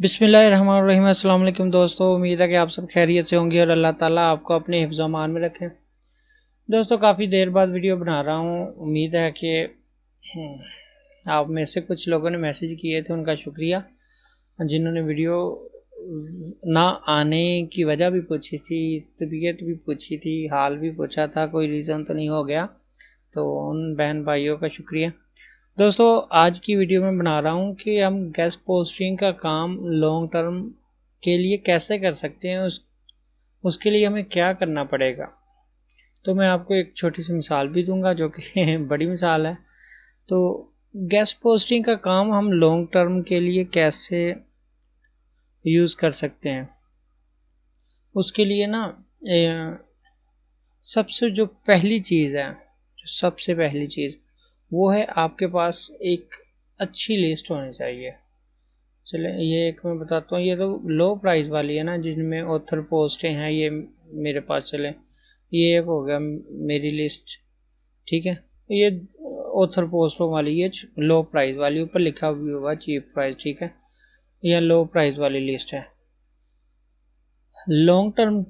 बिस्मिल्लाहिर्रहमानिर्रहीम। अस्सलाम वालेकुम दोस्तों, उम्मीद है कि आप सब खैरियत से होंगे और अल्लाह ताला आपको अपने हिफ्ज़ अमान में रखें। दोस्तों, काफ़ी देर बाद वीडियो बना रहा हूँ। उम्मीद है कि आप में से कुछ लोगों ने मैसेज किए थे, उनका शुक्रिया। जिन्होंने वीडियो ना आने की वजह भी पूछी थी, तबीयत भी पूछी थी, हाल भी पूछा था, कोई रीज़न तो नहीं हो गया, तो उन बहन भाइयों का शुक्रिया। दोस्तों, आज की वीडियो में बना रहा हूँ कि हम गेस्ट पोस्टिंग का काम लॉन्ग टर्म के लिए कैसे कर सकते हैं, उसके लिए हमें क्या करना पड़ेगा। तो मैं आपको एक छोटी सी मिसाल भी दूंगा जो कि बड़ी मिसाल है। तो गेस्ट पोस्टिंग का काम हम लॉन्ग टर्म के लिए कैसे यूज़ कर सकते हैं, उसके लिए ना सबसे जो पहली चीज़ है, सबसे पहली चीज़ वो है आपके पास एक अच्छी लिस्ट होनी चाहिए। चले ये एक मैं बताता हूँ, ये तो लो प्राइस वाली है ना, जिनमें ऑथर पोस्टें हैं, ये मेरे पास चले, ये एक हो गया मेरी लिस्ट। ठीक है, ये ऑथर पोस्टों वाली, ये लो प्राइस वाली, ऊपर लिखा भी हुआ चीप प्राइस। ठीक है, यह लो प्राइस वाली लिस्ट है। लॉन्ग टर्म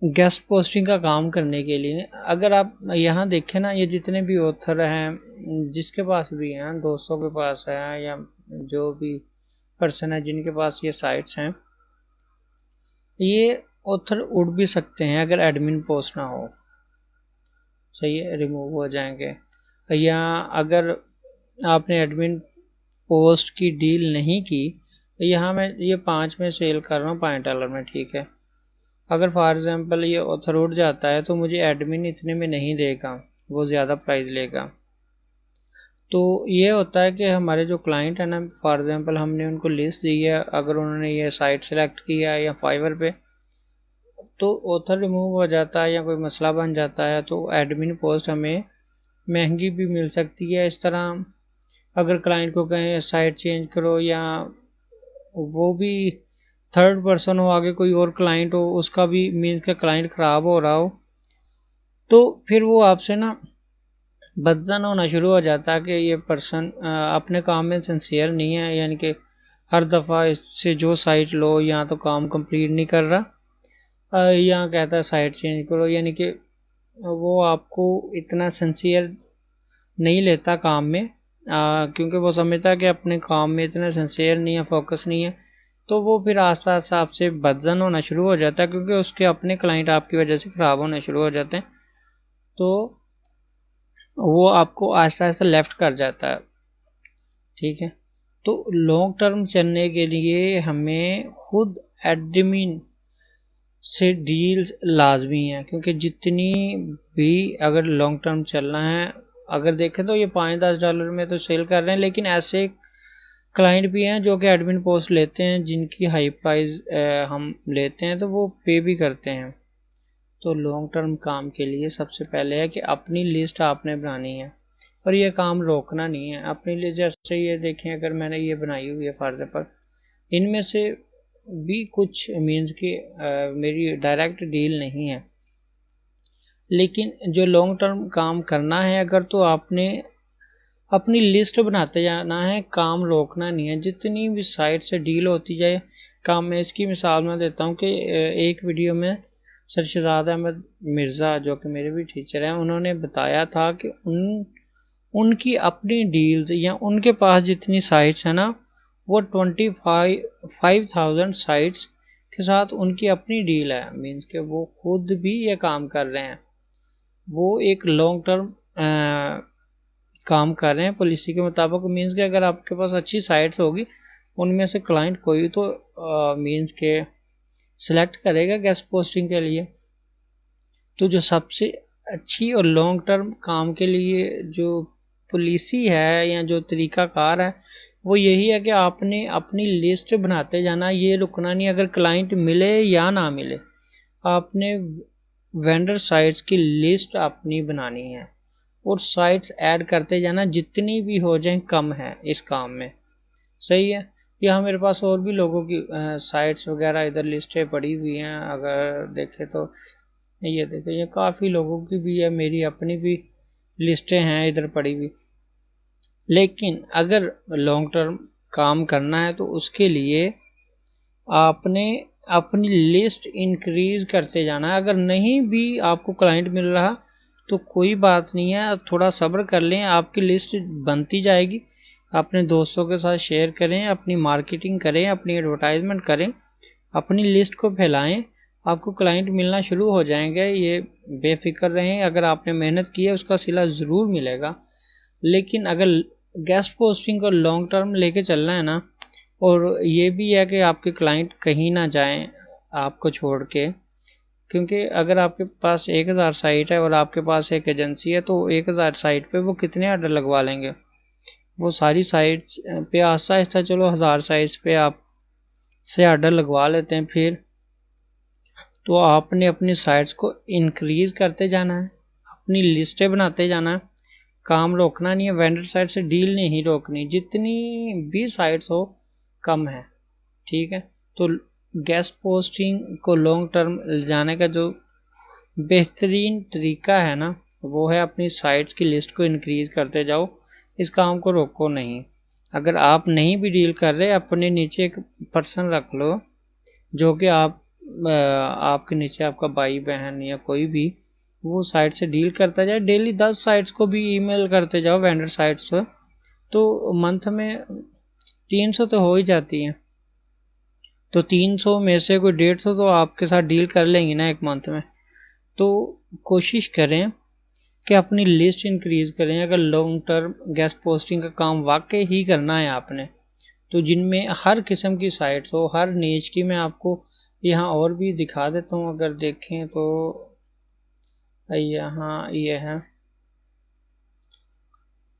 गेस्ट पोस्टिंग का काम करने के लिए अगर आप यहाँ देखें ना, ये जितने भी ऑथर हैं, जिसके पास भी हैं, दोस्तों के पास है या जो भी पर्सन है जिनके पास ये साइट्स हैं, ये ऑथर उड़ भी सकते हैं अगर एडमिन पोस्ट ना हो। सही है, रिमूव हो जाएंगे। या अगर आपने एडमिन पोस्ट की डील नहीं की, यहाँ मैं ये 5 में सेल कर रहा हूँ $5 में। ठीक है, अगर फॉर एग्जांपल ये ऑथर उड़ जाता है तो मुझे एडमिन इतने में नहीं देगा, वो ज़्यादा प्राइस लेगा। तो ये होता है कि हमारे जो क्लाइंट है ना, फॉर एग्जांपल हमने उनको लिस्ट दी है, अगर उन्होंने ये साइट सेलेक्ट किया है या फाइवर पे, तो ऑथर रिमूव हो जाता है या कोई मसला बन जाता है, तो एडमिन पोस्ट हमें महंगी भी मिल सकती है। इस तरह अगर क्लाइंट को कहें साइट चेंज करो, या वो भी थर्ड पर्सन हो, आगे कोई और क्लाइंट हो, उसका भी मीन्स का क्लाइंट ख़राब हो रहा हो, तो फिर वो आपसे ना बदजन होना शुरू हो जाता है कि ये पर्सन अपने काम में सिंसियर नहीं है, यानी कि हर दफ़ा इससे जो साइट लो या तो काम कंप्लीट नहीं कर रहा, या कहता है साइट चेंज करो, यानी कि वो आपको इतना सिंसियर नहीं लेता काम में, क्योंकि वो समझता है कि अपने काम में इतना सिंसियर नहीं है, फोकस नहीं है, तो वो फिर आस्ता आस्ता आपसे बदजन होना शुरू हो जाता है, क्योंकि उसके अपने क्लाइंट आपकी वजह से ख़राब होने शुरू हो जाते हैं, तो वो आपको आस्ता आस्ता लेफ्ट कर जाता है। ठीक है, तो लॉन्ग टर्म चलने के लिए हमें खुद एडमिन से डील्स लाजमी है, क्योंकि जितनी भी अगर लॉन्ग टर्म चलना है, अगर देखें तो ये $5-10 में तो सेल कर रहे हैं, लेकिन ऐसे क्लाइंट भी हैं जो कि एडमिन पोस्ट लेते हैं, जिनकी हाई प्राइस हम लेते हैं, तो वो पे भी करते हैं। तो लॉन्ग टर्म काम के लिए सबसे पहले है कि अपनी लिस्ट आपने बनानी है, और ये काम रोकना नहीं है। अपनी लिस्ट जैसे ये देखें, अगर मैंने ये बनाई हुई है फॉर एग्जाम्पल, इनमें से भी कुछ मीन्स की मेरी डायरेक्ट डील नहीं है, लेकिन जो लॉन्ग टर्म काम करना है अगर, तो आपने अपनी लिस्ट बनाते जाना है, काम रोकना नहीं है। जितनी भी साइट से डील होती जाए काम में, इसकी मिसाल मैं देता हूँ कि एक वीडियो में सरशदाद अहमद मिर्ज़ा, जो कि मेरे भी टीचर हैं, उन्होंने बताया था कि उनकी अपनी डील्स या उनके पास जितनी साइट्स हैं ना, वो 25,000 साइट्स के साथ उनकी अपनी डील है। मीन्स के वो खुद भी ये काम कर रहे हैं, वो एक लॉन्ग टर्म काम कर रहे हैं पॉलिसी के मुताबिक। मीन्स के अगर आपके पास अच्छी साइट्स होगी, उनमें से क्लाइंट कोई तो मीन्स के सिलेक्ट करेगा गेस्ट पोस्टिंग के लिए। तो जो सबसे अच्छी और लॉन्ग टर्म काम के लिए जो पॉलिसी है या जो तरीक़ाकार है, वो यही है कि आपने अपनी लिस्ट बनाते जाना, ये रुकना नहीं। अगर क्लाइंट मिले या ना मिले, आपने वेंडर साइट्स की लिस्ट अपनी बनानी है और साइट्स ऐड करते जाना, जितनी भी हो जाएं कम है इस काम में। सही है, यहाँ मेरे पास और भी लोगों की साइट्स वगैरह इधर लिस्टें पड़ी हुई हैं, अगर देखें तो ये देखें, ये काफ़ी लोगों की भी है, मेरी अपनी भी लिस्टें हैं इधर पड़ी हुई। लेकिन अगर लॉन्ग टर्म काम करना है तो उसके लिए आपने अपनी लिस्ट इंक्रीज करते जाना है। अगर नहीं भी आपको क्लाइंट मिल रहा तो कोई बात नहीं है, थोड़ा सब्र कर लें, आपकी लिस्ट बनती जाएगी। अपने दोस्तों के साथ शेयर करें, अपनी मार्केटिंग करें, अपनी एडवर्टाइजमेंट करें, अपनी लिस्ट को फैलाएं, आपको क्लाइंट मिलना शुरू हो जाएंगे। ये बेफिक्र रहें, अगर आपने मेहनत की है उसका सिला ज़रूर मिलेगा। लेकिन अगर गेस्ट पोस्टिंग को लॉन्ग टर्म लेके चलना है ना, और ये भी है कि आपके क्लाइंट कहीं ना जाएं आपको छोड़ के, क्योंकि अगर आपके पास 1000 साइट है और आपके पास एक एजेंसी है, तो 1000 साइट पे वो कितने ऑर्डर लगवा लेंगे? वो सारी साइट्स पे आहिस्ता आहिस्ता चलो 1000 साइट्स पे आप से ऑर्डर लगवा लेते हैं। फिर तो आपने अपनी साइट्स को इंक्रीज करते जाना है, अपनी लिस्टें बनाते जाना है, काम रोकना नहीं है, वेंडर साइड से डील नहीं रोकनी, जितनी भी साइट्स हो कम है, ठीक है। तो गेस्ट पोस्टिंग को लॉन्ग टर्म जाने का जो बेहतरीन तरीका है ना, वो है अपनी साइट्स की लिस्ट को इंक्रीज करते जाओ, इस काम को रोको नहीं। अगर आप नहीं भी डील कर रहे, अपने नीचे एक पर्सन रख लो जो कि आपके नीचे आपका भाई बहन या कोई भी वो साइट से डील करता जाए। डेली 10 साइट्स को भी ईमेल करते जाओ, वेंडर साइट्स पर, तो मंथ में 300 तो हो ही जाती हैं। तो 300 में से कोई 150 तो आपके साथ डील कर लेंगी ना एक मंथ में। तो कोशिश करें कि अपनी लिस्ट इंक्रीज करें। अगर लॉन्ग टर्म गेस्ट पोस्टिंग का काम वाकई ही करना है आपने, तो जिनमें हर किस्म की साइट्स हो, हर नीच की, मैं आपको यहाँ और भी दिखा देता हूँ। अगर देखें तो यहाँ ये है,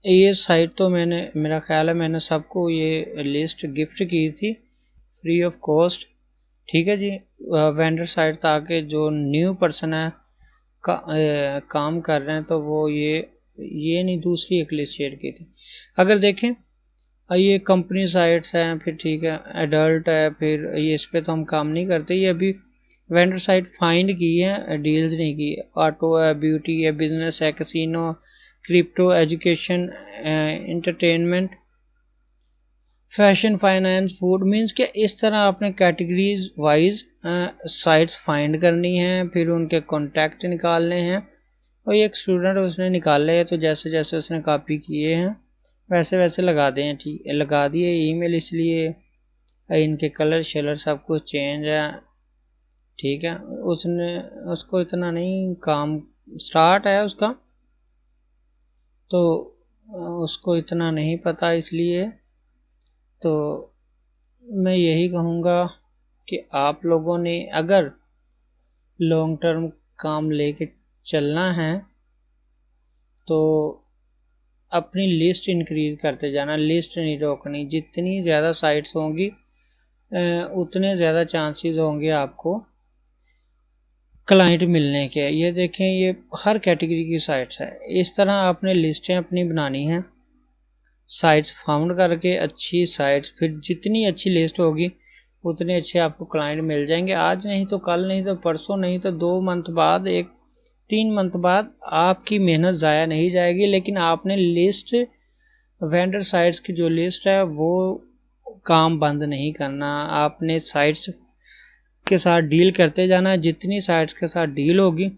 ये साइट तो मेरा ख्याल है मैंने सबको ये लिस्ट गिफ्ट की थी फ्री ऑफ कॉस्ट, ठीक है जी। वेंडर साइट ताकि जो न्यू पर्सन है काम कर रहे हैं, तो वो ये नहीं, दूसरी एक लिस्ट शेयर की थी। अगर देखें ये कंपनी साइट्स हैं, फिर ठीक है, एडल्ट है, फिर ये इस पे तो हम काम नहीं करते। ये अभी वेंडर साइट फाइंड की है, डील्स नहीं की। ऑटो है, ब्यूटी है, बिजनेस है, casino, crypto, education, entertainment, fashion, finance, food, means क्या इस तरह आपने कैटेगरीज वाइज साइट्स फाइंड करनी है, फिर उनके कॉन्टैक्ट निकालने हैं। और एक स्टूडेंट उसने निकाले हैं, तो जैसे जैसे उसने कॉपी किए हैं वैसे वैसे लगा दें, ठीक है, लगा दिए ईमेल। इसलिए इनके कलर शेलर सब कुछ चेंज है, ठीक है। उसको इतना नहीं, काम स्टार्ट है उसका, तो उसको इतना नहीं पता, इसलिए तो मैं यही कहूँगा कि आप लोगों ने अगर लॉन्ग टर्म काम लेके चलना है तो अपनी लिस्ट इंक्रीज करते जाना, लिस्ट नहीं रोकनी। जितनी ज़्यादा साइट्स होंगी उतने ज़्यादा चांसेस होंगे आपको क्लाइंट मिलने के। ये देखें, ये हर कैटेगरी की साइट्स है। इस तरह आपने लिस्टें अपनी बनानी हैं, साइट्स फाउंड करके, अच्छी साइट्स, फिर जितनी अच्छी लिस्ट होगी उतने अच्छे आपको क्लाइंट मिल जाएंगे। आज नहीं तो कल, नहीं तो परसों, नहीं तो 2 मंथ बाद, 3 मंथ बाद आपकी मेहनत ज़ाया नहीं जाएगी। लेकिन आपने लिस्ट, वेंडर साइट्स की जो लिस्ट है वो काम बंद नहीं करना, आपने साइट्स के साथ डील करते जाना। जितनी साइट्स के साथ डील होगी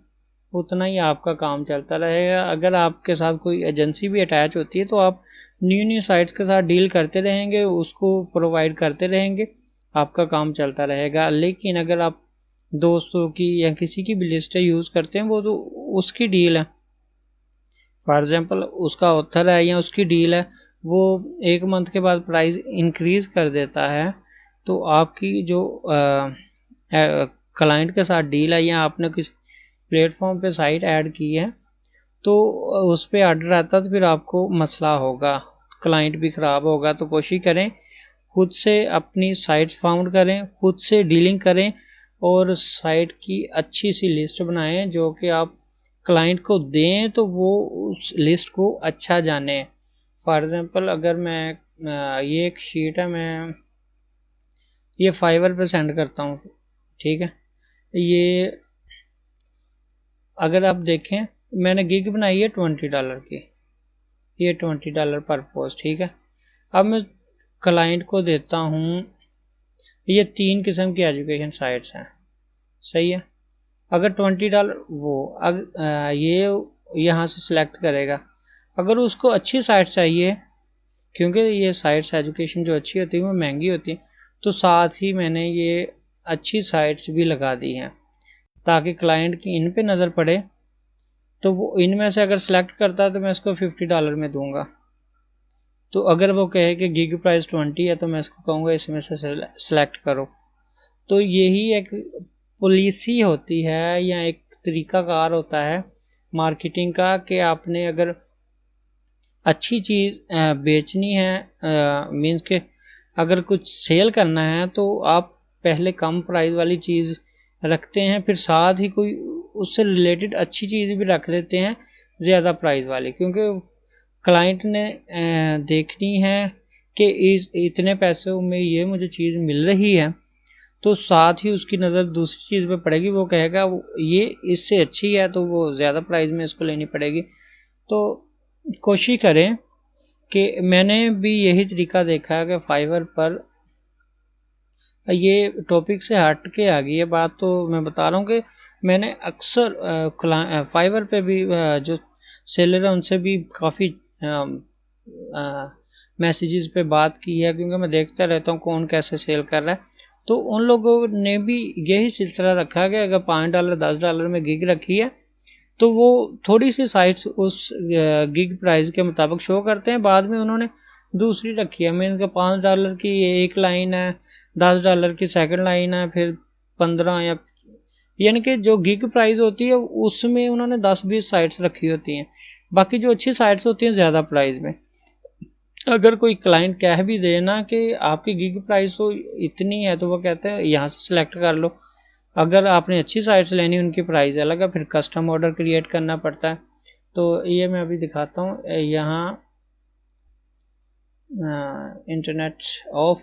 उतना ही आपका काम चलता रहेगा। अगर आपके साथ कोई एजेंसी भी अटैच होती है तो आप न्यू साइट्स के साथ डील करते रहेंगे, उसको प्रोवाइड करते रहेंगे, आपका काम चलता रहेगा। लेकिन अगर आप दोस्तों की या किसी की भी लिस्टें यूज़ करते हैं, वो तो उसकी डील है, फॉर एग्जांपल उसका ऑथर है या उसकी डील है, वो 1 मंथ के बाद प्राइस इंक्रीज कर देता है, तो आपकी जो क्लाइंट के साथ डील है या आपने किसी प्लेटफॉर्म पे साइट ऐड की है तो उस पर ऑर्डर आता है, तो फिर आपको मसला होगा, क्लाइंट भी ख़राब होगा। तो कोशिश करें खुद से अपनी साइट्स फाउंड करें, खुद से डीलिंग करें, और साइट की अच्छी सी लिस्ट बनाएं जो कि आप क्लाइंट को दें तो वो उस लिस्ट को अच्छा जाने। फॉर एग्जांपल अगर मैं ये एक शीट है, मैं ये फाइवर पे सेंड करता हूँ, ठीक है। ये अगर आप देखें, मैंने गिग बनाई है $20 की, ये $20 पर पोस्ट, ठीक है। अब मैं क्लाइंट को देता हूँ ये 3 किस्म की एजुकेशन साइट्स हैं, सही है। अगर $20 ये यहाँ से सिलेक्ट करेगा। अगर उसको अच्छी साइट चाहिए, क्योंकि ये साइट्स एजुकेशन जो अच्छी होती है वो महंगी होती है, तो साथ ही मैंने ये अच्छी साइट्स भी लगा दी हैं ताकि क्लाइंट की इन पे नज़र पड़े। तो वो इनमें से अगर सेलेक्ट करता है तो मैं इसको $50 में दूंगा। तो अगर वो कहे कि गिग प्राइस 20 है तो मैं इसको कहूँगा इसमें से सेलेक्ट करो। तो यही एक पॉलिसी होती है या एक तरीकाकार होता है मार्केटिंग का कि आपने अगर अच्छी चीज़ बेचनी है, मीन्स के अगर कुछ सेल करना है तो आप पहले कम प्राइस वाली चीज़ रखते हैं, फिर साथ ही कोई उससे रिलेटेड अच्छी चीज़ भी रख लेते हैं ज़्यादा प्राइस वाली, क्योंकि क्लाइंट ने देखनी है कि इतने पैसों में ये मुझे चीज़ मिल रही है, तो साथ ही उसकी नज़र दूसरी चीज़ पे पड़ेगी। वो कहेगा ये इससे अच्छी है तो वो ज़्यादा प्राइस में इसको लेनी पड़ेगी। तो कोशिश करें कि मैंने भी यही तरीका देखा है कि फाइवर पर, ये टॉपिक से हट के आ गई है बात, तो मैं बता रहा हूँ कि मैंने अक्सर फाइवर पे भी जो सेलर है उनसे भी काफ़ी मैसेजेस पे बात की है, क्योंकि मैं देखता रहता हूँ कौन कैसे सेल कर रहा है। तो उन लोगों ने भी यही सिलसिला रखा कि अगर $5 $10 में गिग रखी है तो वो थोड़ी सी साइट्स उस गिग प्राइस के मुताबिक शो करते हैं। बाद में उन्होंने दूसरी रखी है, मीन का $5 की एक लाइन है, $10 की सेकंड लाइन है, फिर 15 या यानी कि जो गिग प्राइस होती है उसमें उन्होंने 10-20 साइट्स रखी होती हैं। बाकी जो अच्छी साइट्स होती हैं ज़्यादा प्राइस में। अगर कोई क्लाइंट कह भी दे ना कि आपकी गिग प्राइस तो इतनी है, तो वो कहते हैं यहाँ से सिलेक्ट कर लो। अगर आपने अच्छी साइट्स लेनी उनकी प्राइस अलग है, फिर कस्टम ऑर्डर क्रिएट करना पड़ता है। तो ये मैं अभी दिखाता हूँ यहाँ इंटरनेट ऑफ